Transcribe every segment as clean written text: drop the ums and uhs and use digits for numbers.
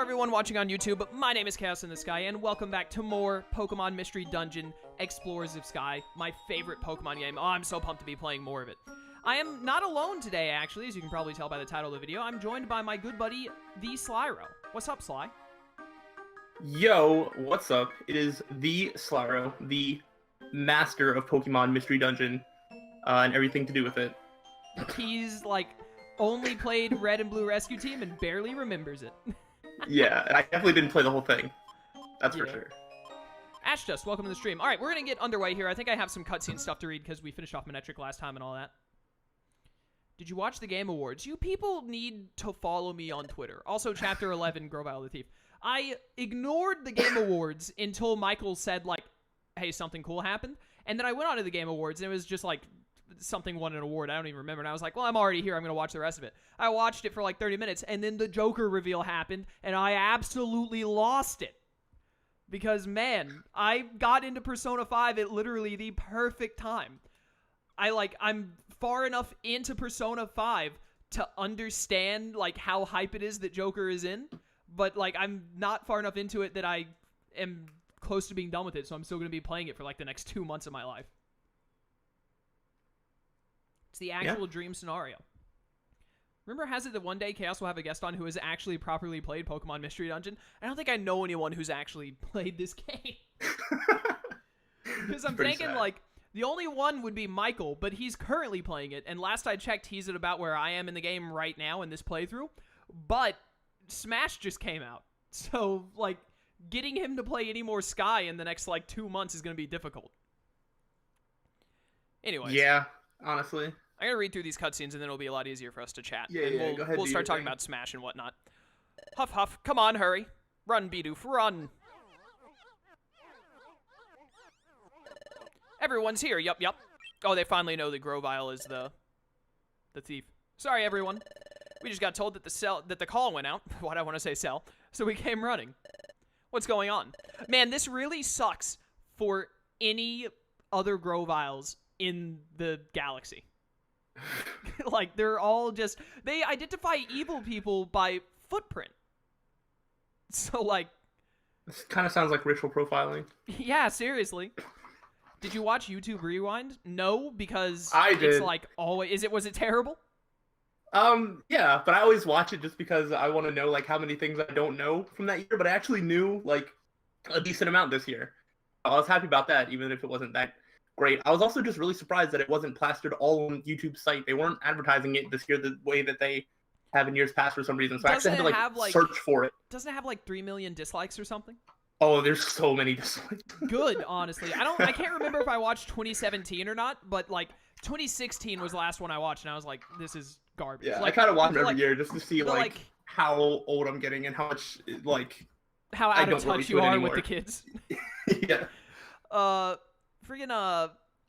everyone watching on YouTube. My name is Chaos in the Sky, and welcome back to more Pokemon Mystery Dungeon Explorers of Sky, my favorite Pokemon game. Oh, I'm so pumped to be playing more of it. I am not alone today, actually, as you can probably tell by the title of the video. I'm joined by my good buddy, the Slyro. What's up, Sly? Yo, what's up? It is the Slyro, the master of Pokemon Mystery Dungeon, and everything to do with it. He's, like, only played Red and Blue Rescue Team and barely remembers it. Yeah, I definitely didn't play the whole thing. That's for sure. Ash Dust, welcome to the stream. All right, we're going to get underway here. I think I have some cutscene stuff to read because we finished off Manectric last time and all that. Did you watch the Game Awards? You people need to follow me on Twitter. Also, Chapter 11, Grovyle the Thief. I ignored the Game Awards until Michael said, like, hey, something cool happened. And then I went on to the Game Awards, and it was just, like, something won an award. I don't even remember. And I was like, well, I'm already here. I'm going to watch the rest of it. I watched it for, like, 30 minutes, and then the Joker reveal happened, and I absolutely lost it. Because, man, I got into Persona 5 at literally the perfect time. I'm far enough into Persona 5 to understand, like, how hype it is that Joker is in. But, like, I'm not far enough into it that I am close to being done with it, so I'm still going to be playing it for, like, the next 2 months of my life. It's the actual dream scenario. Remember, has it that one day Chaos will have a guest on who has actually properly played Pokemon Mystery Dungeon? I don't think I know anyone who's actually played this game. Because I'm thinking, sad. like, the only one would be Michael, but he's currently playing it, and last I checked, he's at about where I am in the game right now in this playthrough. But Smash just came out, so, like, getting him to play any more Sky in the next, like, 2 months is going to be difficult. Anyways. Yeah, honestly. I'm going to read through these cutscenes, and then it'll be a lot easier for us to chat. Yeah, and go ahead. We'll start talking about Smash and whatnot. Huff, Huff, come on, hurry. Run, Bidoof, run. Everyone's here, yup. Oh, they finally know that Grovyle is the thief. Sorry, everyone. We just got told that the call went out. Why do I want to say cell? So we came running. What's going on? Man, this really sucks for any other Grovyles in the galaxy. Like, they're all just... They identify evil people by footprint. So, like... This kind of sounds like ritual profiling. Yeah, seriously. Did you watch YouTube Rewind? No, because I did. It's like always... Was it terrible? Yeah, but I always watch it just because I want to know, like, how many things I don't know from that year, but I actually knew, like, a decent amount this year. I was happy about that, even if it wasn't that great. I was also just really surprised that it wasn't plastered all on YouTube's site. They weren't advertising it this year the way that they have in years past for some reason, so I actually had to, search for it. Doesn't it have, like, 3 million dislikes or something? Oh, there's so many dislikes. Good, honestly. I can't remember if I watched 2017 or not, but, like, 2016 was the last one I watched, and I was like, this is garbage. Yeah, like, I kind of watch it every year just to see, like, how old I'm getting and how much, like... How out of touch you are with the kids. Yeah.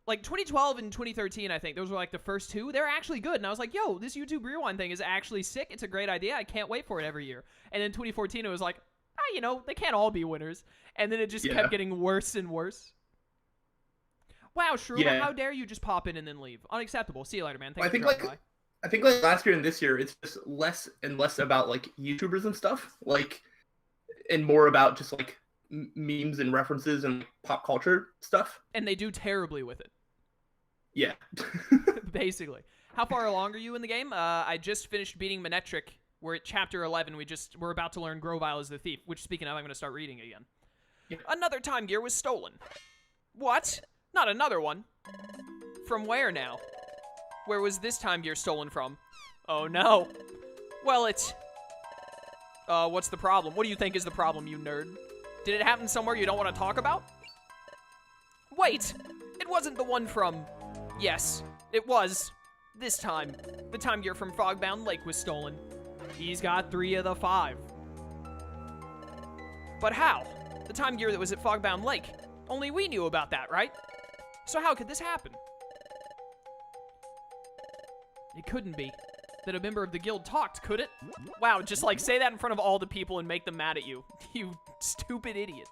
Like, 2012 and 2013, I think, those were, like, the first two. They're actually good, and I was like, yo, this YouTube Rewind thing is actually sick. It's a great idea. I can't wait for it every year. And then 2014, it was like, you know, they can't all be winners. And then it just kept getting worse and worse. Wow, Shroomer, how dare you just pop in and then leave? Unacceptable. See you later, man. Thanks for dropping by. I think, like, last year and this year, it's just less and less about, like, YouTubers and stuff. Like, and more about just, like, memes and references and pop culture stuff. And they do terribly with it. Yeah. Basically. How far along are you in the game? I just finished beating Manectric. We're at Chapter 11. We're about to learn Grovyle is the thief, which, speaking of, I'm going to start reading again. Yeah. Another time gear was stolen. What? Not another one. From where now? Where was this time gear stolen from? Oh, no. Well, it's... what's the problem? What do you think is the problem, you nerd? Did it happen somewhere you don't want to talk about? Wait! It wasn't the one from... Yes, it was. This time. The time gear from Fogbound Lake was stolen. He's got 3 of the 5. But how? The time gear that was at Fogbound Lake. Only we knew about that, right? So how could this happen? It couldn't be. That a member of the guild talked, could it? Wow, just, like, say that in front of all the people and make them mad at you. You stupid idiot.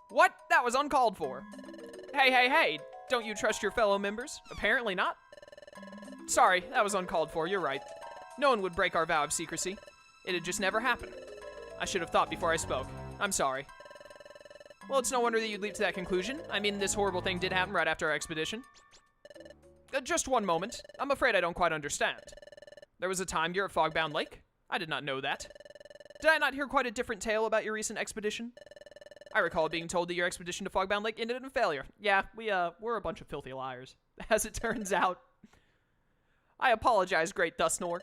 What? That was uncalled for. Hey, don't you trust your fellow members? Apparently not. Sorry, that was uncalled for, you're right. No one would break our vow of secrecy. It'd just never happen. I should have thought before I spoke. I'm sorry. Well, it's no wonder that you'd leap to that conclusion. I mean, this horrible thing did happen right after our expedition. Just one moment. I'm afraid I don't quite understand. There was a time gear at Fogbound Lake? I did not know that. Did I not hear quite a different tale about your recent expedition? I recall being told that your expedition to Fogbound Lake ended in failure. Yeah, we're a bunch of filthy liars, as it turns out. I apologize, Great Dustnor.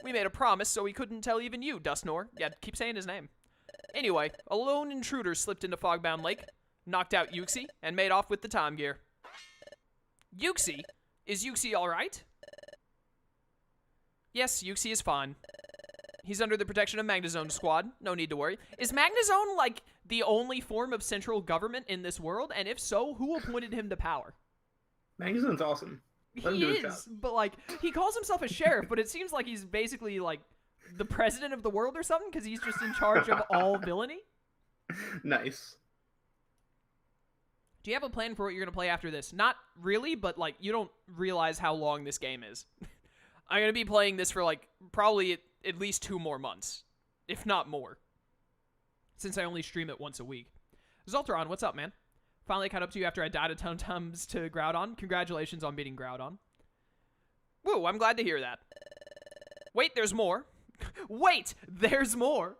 We made a promise, so we couldn't tell even you, Dustnor. Yeah, keep saying his name. Anyway, a lone intruder slipped into Fogbound Lake, knocked out Yuxi, and made off with the time gear. Yuxi? Is Yuxi alright? Yes, Yuxi is fine. He's under the protection of Magnezone Squad. No need to worry. Is Magnezone, like, the only form of central government in this world? And if so, who appointed him to power? Magnezone's awesome. Let him do his job. But, like, he calls himself a sheriff, but it seems like he's basically, like, the president of the world or something, because he's just in charge of all villainy. Nice. Do you have a plan for what you're going to play after this? Not really, but, like, you don't realize how long this game is. I'm going to be playing this for, like, probably at least 2 more months, if not more, since I only stream it once a week. Zoltron, what's up, man? Finally caught up to you after I died a ton of times to Groudon. Congratulations on beating Groudon. Woo, I'm glad to hear that. Wait, there's more. Wait, there's more.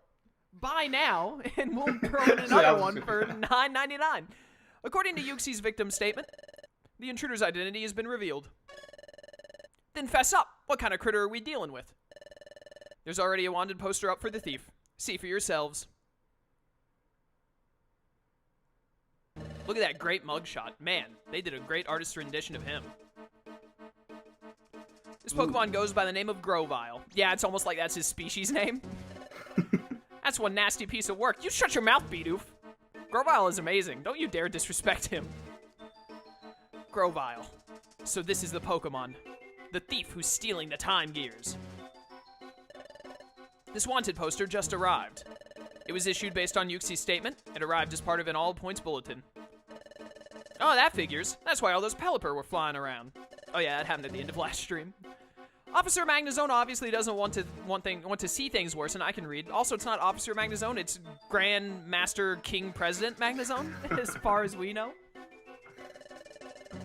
Buy now, and we'll throw in another one for $9.99. According to Yuxi's victim statement, the intruder's identity has been revealed. Then fess up. What kind of critter are we dealing with? There's already a wanted poster up for the thief. See for yourselves. Look at that great mugshot. Man, they did a great artist rendition of him. This Pokemon goes by the name of Grovyle. Yeah, it's almost like that's his species name. That's one nasty piece of work. You shut your mouth, Bidoof. Grovyle is amazing. Don't you dare disrespect him. Grovyle. So this is the Pokemon. The thief who's stealing the time gears. This wanted poster just arrived. It was issued based on Yuxi's statement. It arrived as part of an all-points bulletin. Oh, that figures. That's why all those Pelipper were flying around. Oh yeah, that happened at the end of last stream. Officer Magnezone obviously doesn't want to see things worse, and I can read. Also, it's not Officer Magnezone, it's Grand Master King President Magnezone, as far as we know.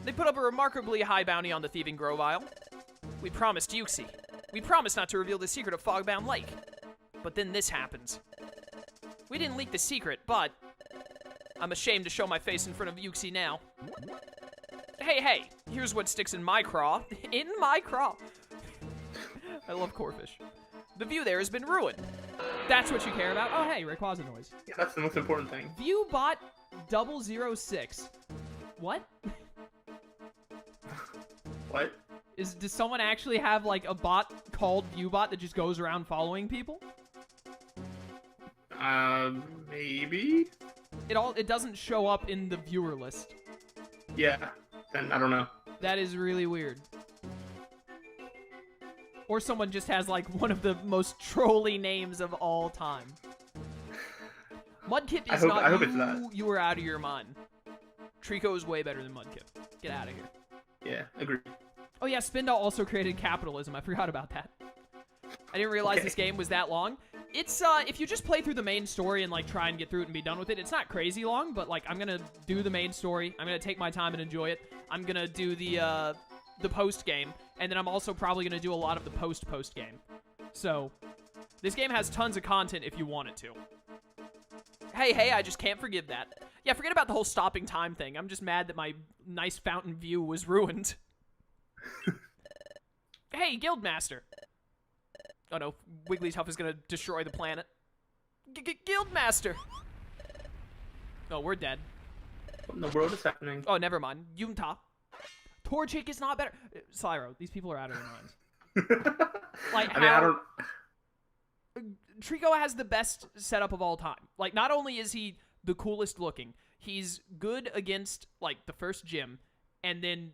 They put up a remarkably high bounty on the thieving Grovyle. We promised Yuxi. We promised not to reveal the secret of Fogbound Lake. But then this happens. We didn't leak the secret, but I'm ashamed to show my face in front of Yuxi now. Hey, here's what sticks in my craw. In my craw. I love Corfish. The view there has been ruined. That's what you care about? Oh, hey, Rayquaza noise. Yeah, that's the most important thing. Viewbot 006. What? What? Does someone actually have, like, a bot called Viewbot that just goes around following people? Maybe? It doesn't show up in the viewer list. Yeah, then I don't know. That is really weird. Or someone just has, like, one of the most trolly names of all time. Mudkip is I hope it's that. You were out of your mind. Trico is way better than Mudkip. Get out of here. Yeah, agreed. Oh yeah, Spindle also created capitalism. I forgot about that. I didn't realize this game was that long. It's, if you just play through the main story and, like, try and get through it and be done with it, it's not crazy long, but, like, I'm gonna do the main story. I'm gonna take my time and enjoy it. I'm gonna do the post-game, and then I'm also probably gonna do a lot of the post-game. So, this game has tons of content if you want it to. Hey, I just can't forgive that. Yeah, forget about the whole stopping time thing. I'm just mad that my nice fountain view was ruined. Hey, Guildmaster. Oh no, Wigglytuff is gonna destroy the planet. Guildmaster! Oh, we're dead. What in the world is happening? Oh, never mind. Yunta. Torchic is not better. Slyro, these people are out of their minds. Like, I don't... Trico has the best setup of all time. Like, not only is he the coolest looking, he's good against, like, the first gym, and then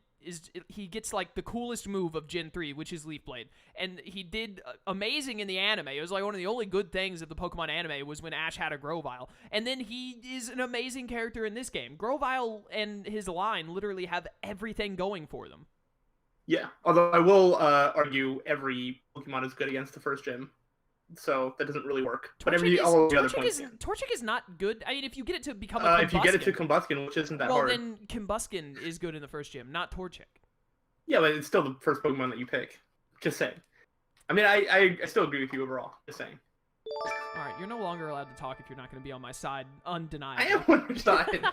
he gets, like, the coolest move of Gen 3, which is Leaf Blade. And he did amazing in the anime. It was, like, one of the only good things of the Pokemon anime was when Ash had a Grovyle. And then he is an amazing character in this game. Grovyle and his line literally have everything going for them. Yeah, although I will argue every Pokemon is good against the first gym. so that doesn't really work. But all the other points can. Torchic is not good. I mean, if you get it to become a Combuskin, if you get it to Combuskin, which isn't that hard. Well, then Combuskin is good in the first gym, not Torchic. Yeah, but it's still the first Pokemon that you pick. Just saying. I mean, I still agree with you overall. Just saying. All right, you're no longer allowed to talk if you're not going to be on my side, undeniably. I am on your side.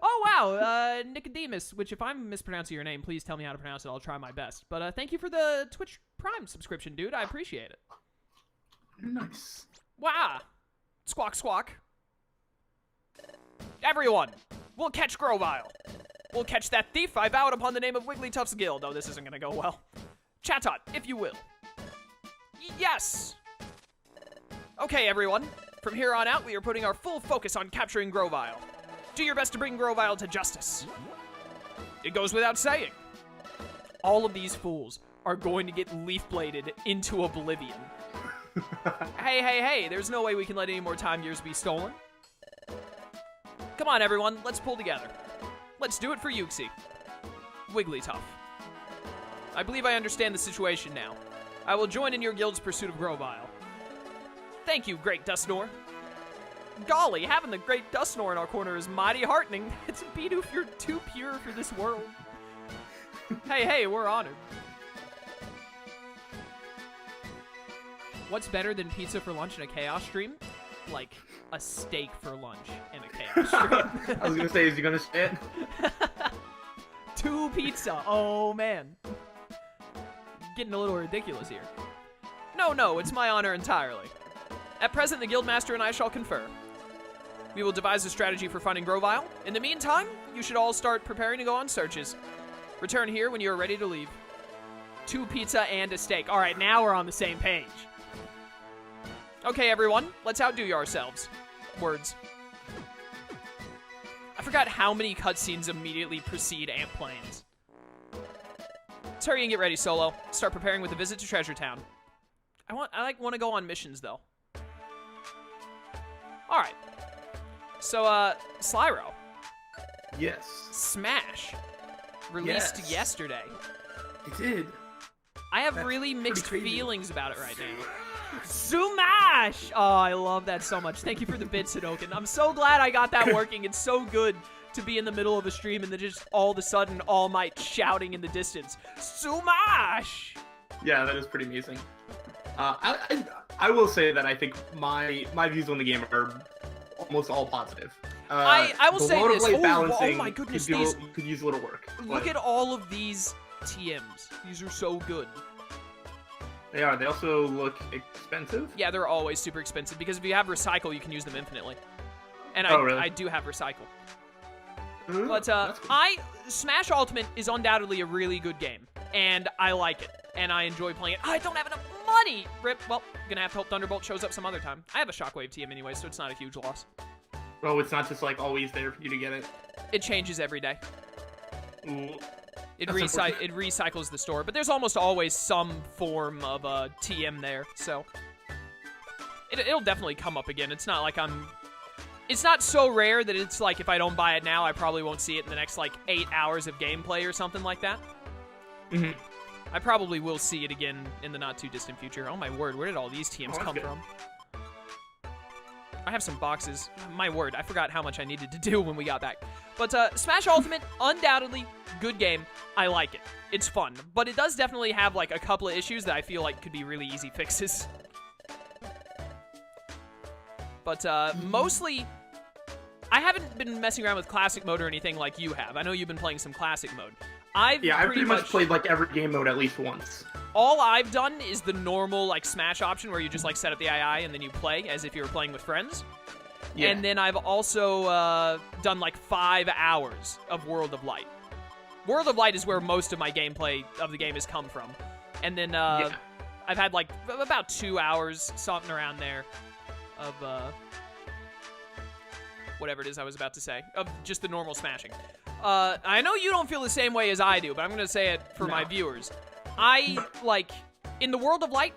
Oh, wow, Nicodemus, which if I'm mispronouncing your name, please tell me how to pronounce it. I'll try my best. But thank you for the Twitch Prime subscription, dude. I appreciate it. Nice. Wow. Squawk, squawk. Everyone, we'll catch Grovyle. We'll catch that thief. I vowed upon the name of Wigglytuff's Guild. Oh, this isn't going to go well. Chatot, if you will. Yes! Okay, everyone. From here on out, we are putting our full focus on capturing Grovyle. Do your best to bring Grovyle to justice. It goes without saying. All of these fools are going to get leaf-bladed into oblivion. Hey, there's no way we can let any more time gears be stolen. Come on, everyone, let's pull together. Let's do it for Yuxi. Wigglytuff. I believe I understand the situation now. I will join in your guild's pursuit of Grovyle. Thank you, Great Dustnor. Golly, having the Great Dustnor in our corner is mighty heartening. It's a Bidoof, you're too pure for this world. Hey, we're honored. What's better than pizza for lunch and a chaos stream? Like, a steak for lunch and a chaos stream. I was gonna say, is he gonna say it? 2 pizza, oh man. Getting a little ridiculous here. No, it's my honor entirely. At present, the Guildmaster and I shall confer. We will devise a strategy for finding Grovyle. In the meantime, you should all start preparing to go on searches. Return here when you are ready to leave. 2 pizza and a steak. All right, now we're on the same page. Okay, everyone, let's outdo yourselves. Words. I forgot how many cutscenes immediately precede Ant Plains. Let's hurry and get ready, Solo. Start preparing with a visit to Treasure Town. I want to go on missions, though. All right. So, Slyro. Yes. Smash. Released yesterday. It did. I have really mixed feelings about it right now. Smash! Oh, I love that so much. Thank you for the bit, Sudoken. I'm so glad I got that working. It's so good to be in the middle of a stream and then just all of a sudden All Might shouting in the distance. Smash! Yeah, that is pretty amazing. I will say that I think my views on the game are almost all positive. I will say this. Oh my goodness, could use a little work. Look at all of these TMs. These are so good. They are. They also look expensive. Yeah, they're always super expensive because if you have Recycle, you can use them infinitely. And really? I do have Recycle. But Smash Ultimate is undoubtedly a really good game, and I like it, and I enjoy playing it. I don't have enough money! Rip. Well, gonna have to hope Thunderbolt shows up some other time. I have a Shockwave TM anyway, so it's not a huge loss. Oh, it's not just, like, always there for you to get it? It changes every day. Ooh. It recycles the store, but there's almost always some form of a TM there, so it'll definitely come up again. It's not like it's not so rare that it's like if I don't buy it now, I probably won't see it in the next like 8 hours of gameplay or something like that. Mm-hmm. I probably will see it again in the not too distant future. Oh my word, where did all these TMs come from? I have some boxes. My word, I forgot how much I needed to do when we got back. But Smash Ultimate, undoubtedly, good game. I like it. It's fun. But it does definitely have like a couple of issues that I feel like could be really easy fixes. But mostly, I haven't been messing around with Classic Mode or anything like you have. I know you've been playing some Classic Mode. I've pretty much played like every game mode at least once. All I've done is the normal like Smash option where you just like set up the II and then you play as if you were playing with friends. Yeah. And then I've also done like 5 hours of World of Light. World of Light is where most of my gameplay of the game has come from. And then I've had like about 2 hours, something around there, of whatever it is I was about to say, of just the normal smashing. I know you don't feel the same way as I do, but I'm going to say it for my viewers. I, like, in the World of Light,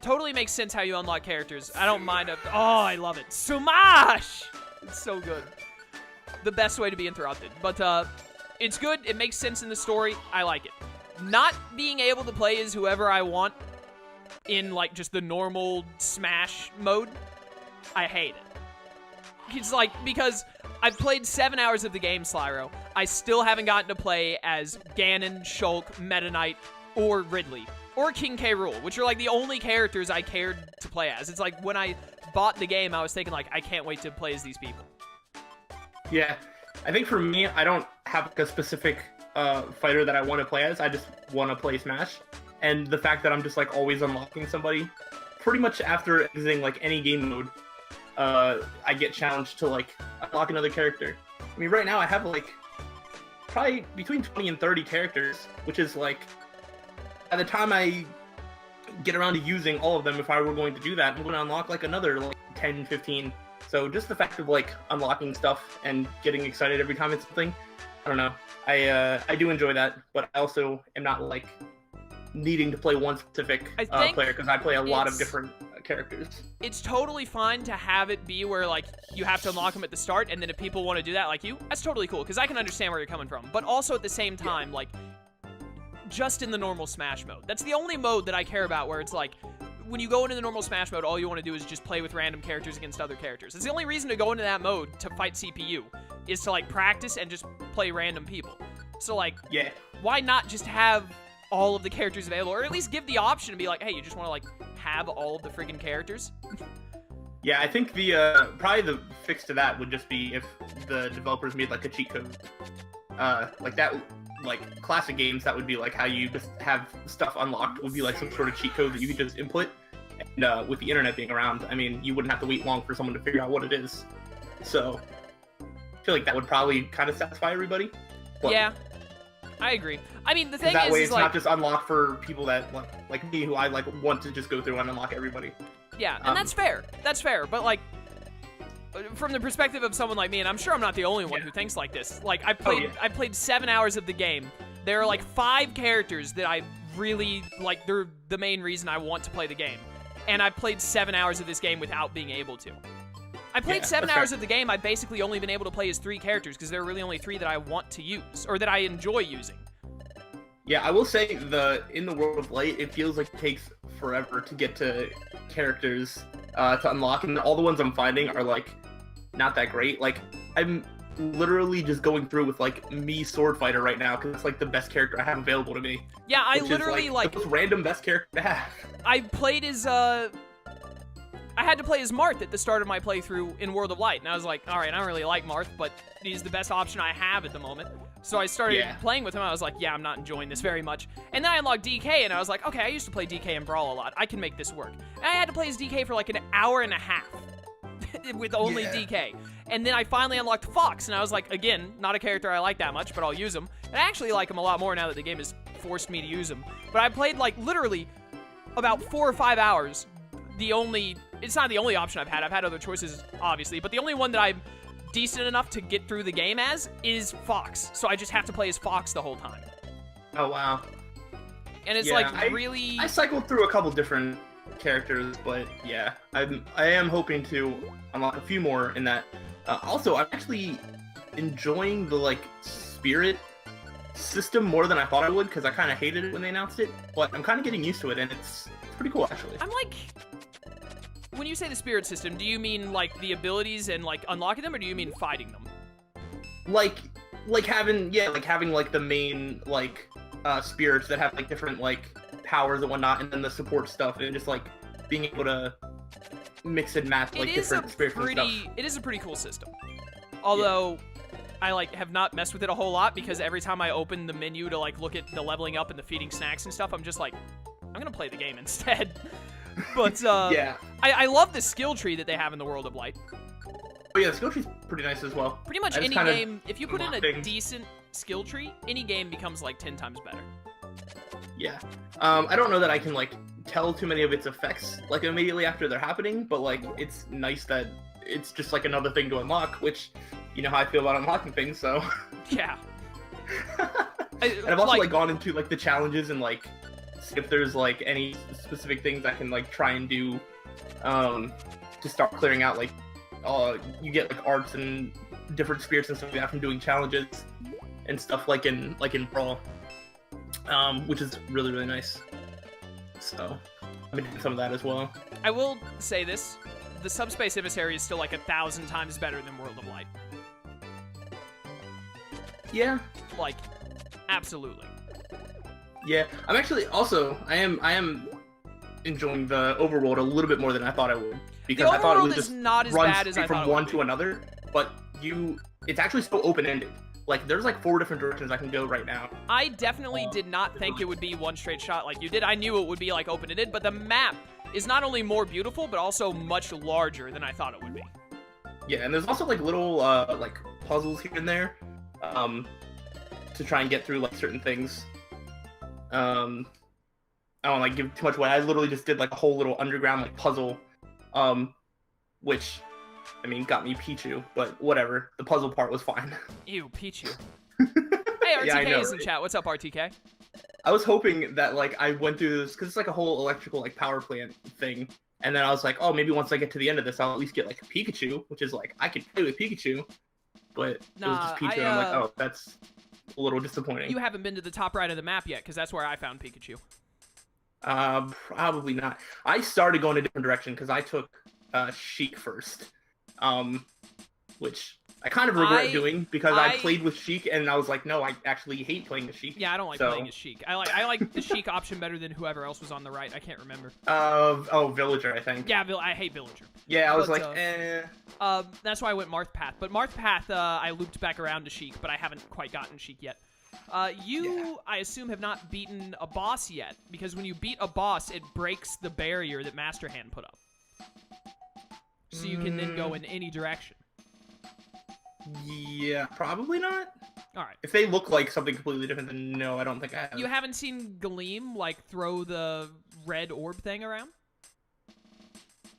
totally makes sense how you unlock characters. I don't mind. Oh, I love it. Smash! It's so good. The best way to be interrupted. But, it's good. It makes sense in the story. I like it. Not being able to play as whoever I want in like just the normal Smash mode, I hate it. It's like, because I've played 7 hours of the game, Slyro. I still haven't gotten to play as Ganon, Shulk, Meta Knight, or Ridley, or King K. Rool, which are like the only characters I cared to play as. It's like when I bought the game, I was thinking like, I can't wait to play as these people. Yeah, I think for me, I don't have like a specific fighter that I want to play as. I just want to play Smash, and the fact that I'm just like always unlocking somebody, pretty much after exiting like any game mode, I get challenged to like unlock another character. I mean, right now I have like probably between 20 and 30 characters, which is like, by the time I get around to using all of them, if I were going to do that, I'm going to unlock like another like 10, 15. So just the fact of like unlocking stuff and getting excited every time it's something, I don't know. I do enjoy that, but I also am not like needing to play one specific player, because I play a lot of different characters. It's totally fine to have it be where like you have to unlock them at the start, and then if people want to do that like you, that's totally cool, because I can understand where you're coming from. But also at the same time, like, just in the normal Smash mode. That's the only mode that I care about, where it's like, when you go into the normal Smash mode, all you want to do is just play with random characters against other characters. It's the only reason to go into that mode, to fight CPU, is to like practice and just play random people. So like, yeah, why not just have all of the characters available, or at least give the option to be like, hey, you just want to like have all of the friggin' characters? Yeah, I think the probably the fix to that would just be if the developers made like a cheat code, like that. Like classic games, that would be like how you just have stuff unlocked, would be like some sort of cheat code that you could just input. And with the internet being around, I mean, you wouldn't have to wait long for someone to figure out what it is. So I feel like that would probably kind of satisfy everybody. But yeah, I agree. I mean, the thing that is, way it's like, not just unlocked for people that like me, who I like want to just go through and unlock everybody. Yeah, and that's fair. That's fair. But like, from the perspective of someone like me, and I'm sure I'm not the only one who thinks like this. Like, I played 7 hours of the game. There are like 5 characters that I really like. They're the main reason I want to play the game, and I played 7 hours of this game without being able to. I played 7 hours of the game. I've basically only been able to play as 3 characters, because there are really only 3 that I want to use, or that I enjoy using. Yeah, I will say in the World of Light, it feels like it takes forever to get to characters to unlock, and all the ones I'm finding are like not that great. Like, I'm literally just going through with like me Sword Fighter right now, because it's like the best character I have available to me. Yeah, I literally like the most random best character to have. I played as I had to play as Marth at the start of my playthrough in World of Light, and I was like, all right, I don't really like Marth, but he's the best option I have at the moment. So I started playing with him. I was like, yeah, I'm not enjoying this very much. And then I unlocked DK, and I was like, okay, I used to play DK and Brawl a lot. I can make this work. And I had to play as DK for like an hour and a half with only DK. And then I finally unlocked Fox, and I was like, again, not a character I like that much, but I'll use him. And I actually like him a lot more now that the game has forced me to use him. But I played like literally about 4 or 5 hours. It's not the only option I've had. I've had other choices, obviously, but the only one that I'm decent enough to get through the game as is Fox. So I just have to play as Fox the whole time. Oh, wow. And it's really... I cycled through a couple different characters, but yeah, I am hoping to unlock a few more in that. Also, I'm actually enjoying the like spirit system more than I thought I would, because I kind of hated it when they announced it, but I'm kind of getting used to it, and it's pretty cool, actually. I'm like... When you say the spirit system, do you mean like the abilities and like unlocking them, or do you mean fighting them? Like having like the main like spirits that have like different like powers and whatnot, and then the support stuff, and just like being able to mix and match like different spirits and stuff. It is a pretty cool system. Although I like have not messed with it a whole lot, because every time I open the menu to like look at the leveling up and the feeding snacks and stuff, I'm just like, I'm gonna play the game instead. But yeah, I love the skill tree that they have in the World of Light. Oh yeah, the skill tree's pretty nice as well. Pretty much any game, if you put in a decent skill tree, any game becomes like 10 times better. Yeah. I don't know that I can like tell too many of its effects like immediately after they're happening, but like it's nice that it's just like another thing to unlock, which you know how I feel about unlocking things, so. Yeah. And I've also like gone into like the challenges and like see if there's like any specific things I can like try and do to start clearing out like you get like arts and different spirits and stuff like that from doing challenges and stuff like in Brawl, which is really, really nice. So been doing some of that as well. I will say this. The Subspace Emissary is still like 1,000 times better than World of Light. Yeah. Like, absolutely. Yeah. I'm actually also I am enjoying the overworld a little bit more than I thought I would. Because I thought it was just not as runs bad as I from thought it one would to be. another, but it's actually so open-ended. Like, there's like 4 different directions I can go right now. I definitely did not think it would be one straight shot like you did. I knew it would be like open-ended, but the map is not only more beautiful, but also much larger than I thought it would be. Yeah, and there's also like little like puzzles here and there, to try and get through like certain things. I don't want to like give too much away. I literally just did like a whole little underground like puzzle, which, I mean, got me Pichu, but whatever. The puzzle part was fine. Ew, Pichu. Hey, RTK Yeah, I know, is in right? chat. What's up, RTK? I was hoping that like I went through this because it's like a whole electrical like power plant thing, and then I was like, oh, maybe once I get to the end of this, I'll at least get like a Pikachu, which is like I could play with Pikachu, but it was just Pichu, and I'm like, oh, that's a little disappointing. You haven't been to the top right of the map yet, because that's where I found Pikachu. Probably not. I started going a different direction because I took Sheik first, which I kind of regret doing because I played with Sheik and I was like, no, I actually hate playing with Sheik. Yeah, I don't like playing as Sheik. I like the Sheik option better than whoever else was on the right. I can't remember. Villager, I think. Yeah, I hate Villager. Yeah, I was like, eh. That's why I went Marth Path. But Marth Path, I looped back around to Sheik, but I haven't quite gotten Sheik yet. I assume, have not beaten a boss yet, because when you beat a boss, it breaks the barrier that Master Hand put up. So you can then go in any direction. Yeah, probably not. Alright. If they look like something completely different, then no, I don't think I have. You haven't seen Gleam, like, throw the red orb thing around?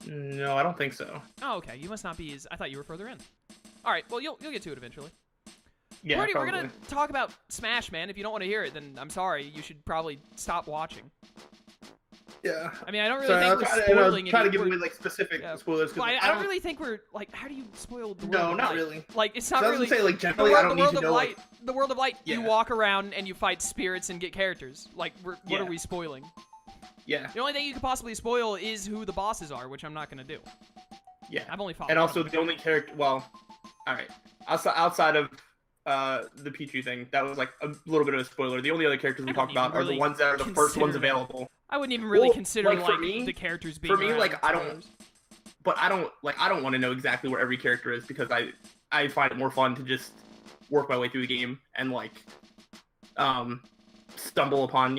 No, I don't think so. Oh, okay. You must not be as... I thought you were further in. Alright, well, you'll get to it eventually. Yeah, Brody, probably. we're gonna talk about Smash, man. If you don't want to hear it, then I'm sorry. You should probably stop watching. Yeah. I mean, I don't really think we're spoiling it. Trying to give away like specific spoilers. Well, I don't really think we're like. How do you spoil the world? No, of not light? really. Like, it's not So really. say like generally, I don't need to know. Like, the world of light. Yeah. You walk around and you fight spirits and get characters. Like, what are we spoiling? Yeah. The only thing you could possibly spoil is who the bosses are, which I'm not gonna do. Yeah. I've only followed. And also the only character. Well, all right. Outside of the Pichu thing, that was like a little bit of a spoiler. The only other characters we talk about are the ones that are the first ones available. I wouldn't even really consider like, for me, the characters being for me, like spoilers. I don't want to know exactly where every character is because I find it more fun to just work my way through the game and like stumble upon,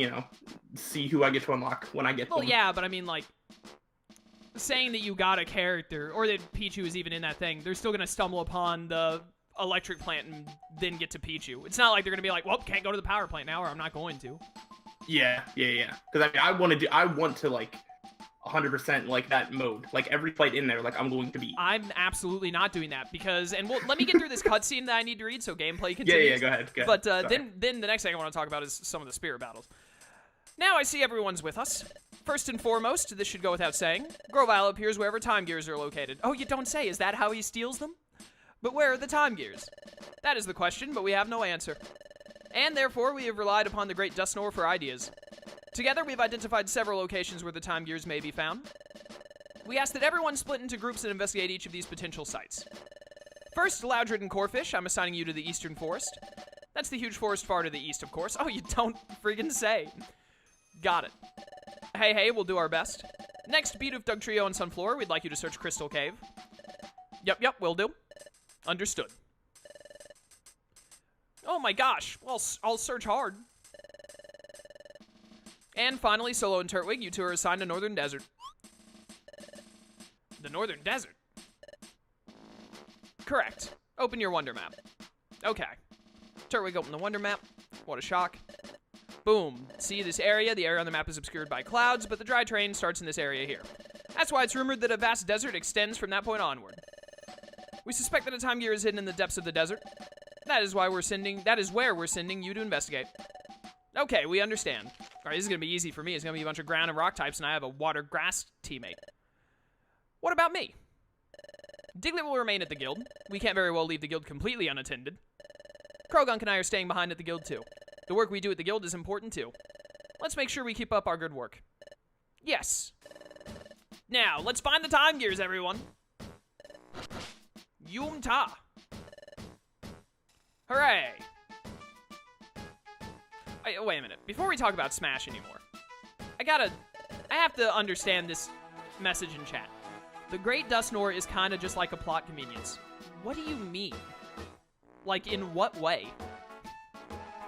see who I get to unlock when I get them. Well, yeah, but I mean, like, saying that you got a character, or that Pichu is even in that thing, they're still going to stumble upon the electric plant and then get to Pichu. It's not like they're going to be like, well, can't go to the power plant now, or I'm not going to. Yeah. Because I want to, like, 100% like that mode. Like, every fight in there, like, I'm going to beat. I'm absolutely not doing that because, and let me get through this cutscene that I need to read so gameplay continues. Yeah, go ahead. But then the next thing I want to talk about is some of the spirit battles. Now I see everyone's with us. First and foremost, this should go without saying, Grovyle appears wherever time gears are located. Oh, you don't say. Is that how he steals them? But where are the time gears? That is the question, but we have no answer. And therefore, we have relied upon the great Dustnor for ideas. Together, we've identified several locations where the time gears may be found. We ask that everyone split into groups and investigate each of these potential sites. First, Loudred and Corfish, I'm assigning you to the Eastern Forest. That's the huge forest far to the east, of course. Oh, you don't friggin' say. Got it. Hey, we'll do our best. Next, Bidoof, Dugtrio, and Sunflower, we'd like you to search Crystal Cave. Yep, will do. Understood. Oh my gosh, well, I'll search hard. And finally, Solo and Turtwig, you two are assigned to Northern Desert. The Northern Desert? Correct. Open your Wonder Map. Okay. Turtwig, open the Wonder Map. What a shock. Boom. See this area? The area on the map is obscured by clouds, but the dry terrain starts in this area here. That's why it's rumored that a vast desert extends from that point onward. We suspect that a time gear is hidden in the depths of the desert. That is where we're sending you to investigate. Okay, we understand. Alright, this is gonna be easy for me. It's gonna be a bunch of ground and rock types, and I have a water grass teammate. What about me? Diglett will remain at the guild. We can't very well leave the guild completely unattended. Krogunk and I are staying behind at the guild too. The work we do at the guild is important too. Let's make sure we keep up our good work. Yes. Now, let's find the time gears, everyone. Yum-ta. Hooray. Wait a minute. Before we talk about Smash anymore, I have to understand this message in chat. The Great Dustnor is kind of just like a plot convenience. What do you mean? Like, in what way?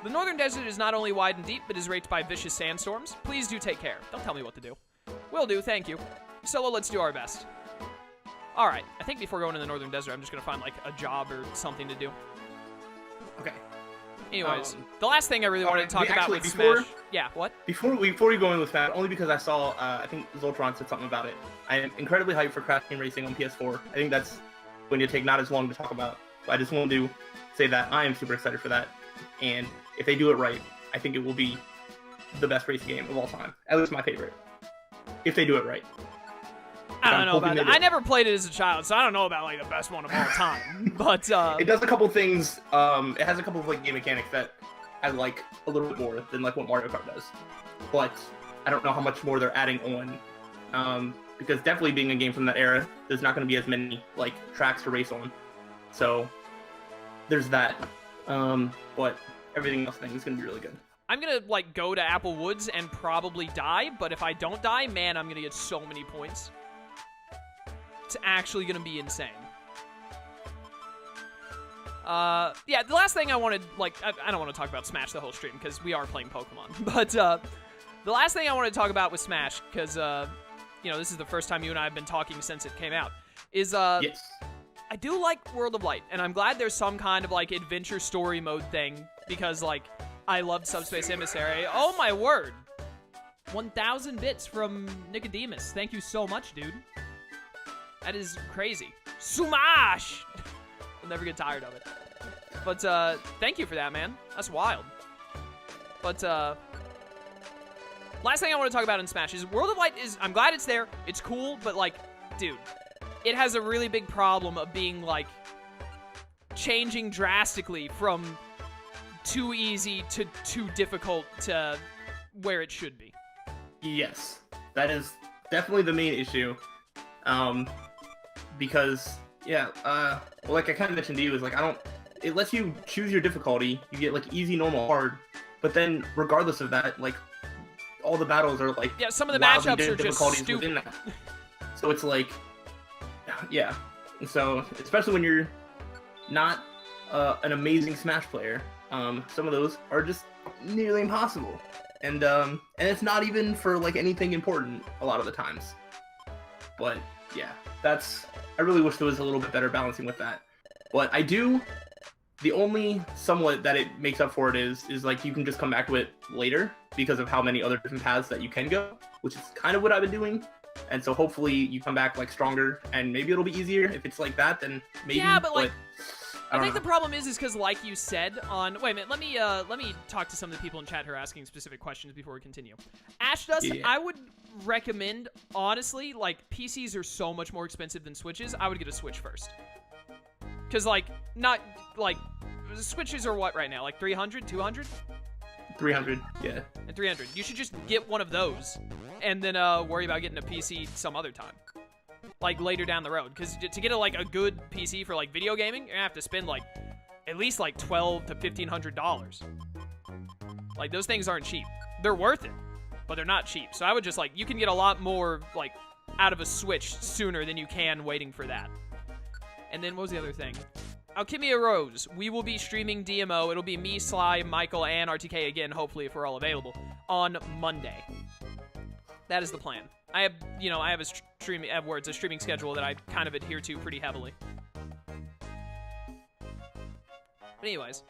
The Northern Desert is not only wide and deep, but is raked by vicious sandstorms. Please do take care. Don't tell me what to do. Will do, thank you. Solo, let's do our best. Alright, I think before going to the Northern Desert, I'm just gonna find, like, a job or something to do. Okay. Anyways, the last thing I really wanted to talk about was Smash. Yeah, what? Before we go in with Smash, only because I saw, I think Zoltron said something about it. I am incredibly hyped for Crash Team Racing on PS4. I think that's going to take not as long to talk about. So I just wanted to say that I am super excited for that. And if they do it right, I think it will be the best racing game of all time. At least my favorite. If they do it right. I don't know about that. I never played it as a child, so I don't know about like the best one of all time. But it does a couple things. It has a couple of like game mechanics that I like a little bit more than like what Mario Kart does. But I don't know how much more they're adding on. Because definitely being a game from that era, there's not going to be as many like tracks to race on. So there's that. But everything else I think is going to be really good. I'm going to like go to Apple Woods and probably die, but if I don't die, man, I'm going to get so many points. It's actually going to be insane. Yeah, the last thing I wanted, like, I don't want to talk about Smash the whole stream, because we are playing Pokemon. But, the last thing I wanted to talk about with Smash, because, you know, this is the first time you and I have been talking since it came out, is, yes. I do like World of Light, and I'm glad there's some kind of, like, adventure story mode thing, because, like, I loved Subspace Emissary. Oh, my word! 1,000 bits from Nicodemus. Thank you so much, dude. That is crazy. Sumash! I'll never get tired of it. But, thank you for that, man. That's wild. But, last thing I want to talk about in Smash is World of Light is, I'm glad it's there. It's cool, but, like, dude, it has a really big problem of being, like, changing drastically from too easy to too difficult to where it should be. Yes. That is definitely the main issue. Because, yeah, like I kind of mentioned to you, is like, it lets you choose your difficulty. You get, like, easy, normal, hard. But then, regardless of that, like, all the battles are, like, yeah, some of the matchups are just stupid. So it's like, yeah. So, especially when you're not an amazing Smash player, some of those are just nearly impossible. And it's not even for, like, anything important a lot of the times. But, yeah, I really wish there was a little bit better balancing with that. But the only somewhat that it makes up for it is like you can just come back to it later because of how many other different paths that you can go, which is kind of what I've been doing. And so hopefully you come back like stronger, and maybe it'll be easier. If it's like that, then maybe. Yeah, but like, I think the problem is because like you said on, wait a minute, let me talk to some of the people in chat who are asking specific questions before we continue. Ashdust, yeah. I would recommend, honestly, like PCs are so much more expensive than Switches. I would get a Switch first. Because like, not like, Switches are what right now? Like 300, 200? 300, yeah. And 300. You should just get one of those and then worry about getting a PC some other time. Like later down the road, because to get a good PC for like video gaming, you're gonna have to spend like at least like $1,200 to $1,500. Like those things aren't cheap. They're worth it, but they're not cheap. So I would just like, you can get a lot more like out of a Switch sooner than you can waiting for that. And then what was the other thing? Alchemia Rose. We will be streaming DMO. It'll be me, Sly, Michael, and RTK again, hopefully if we're all available, on Monday. That is the plan. I have a streaming schedule that I kind of adhere to pretty heavily. But anyways,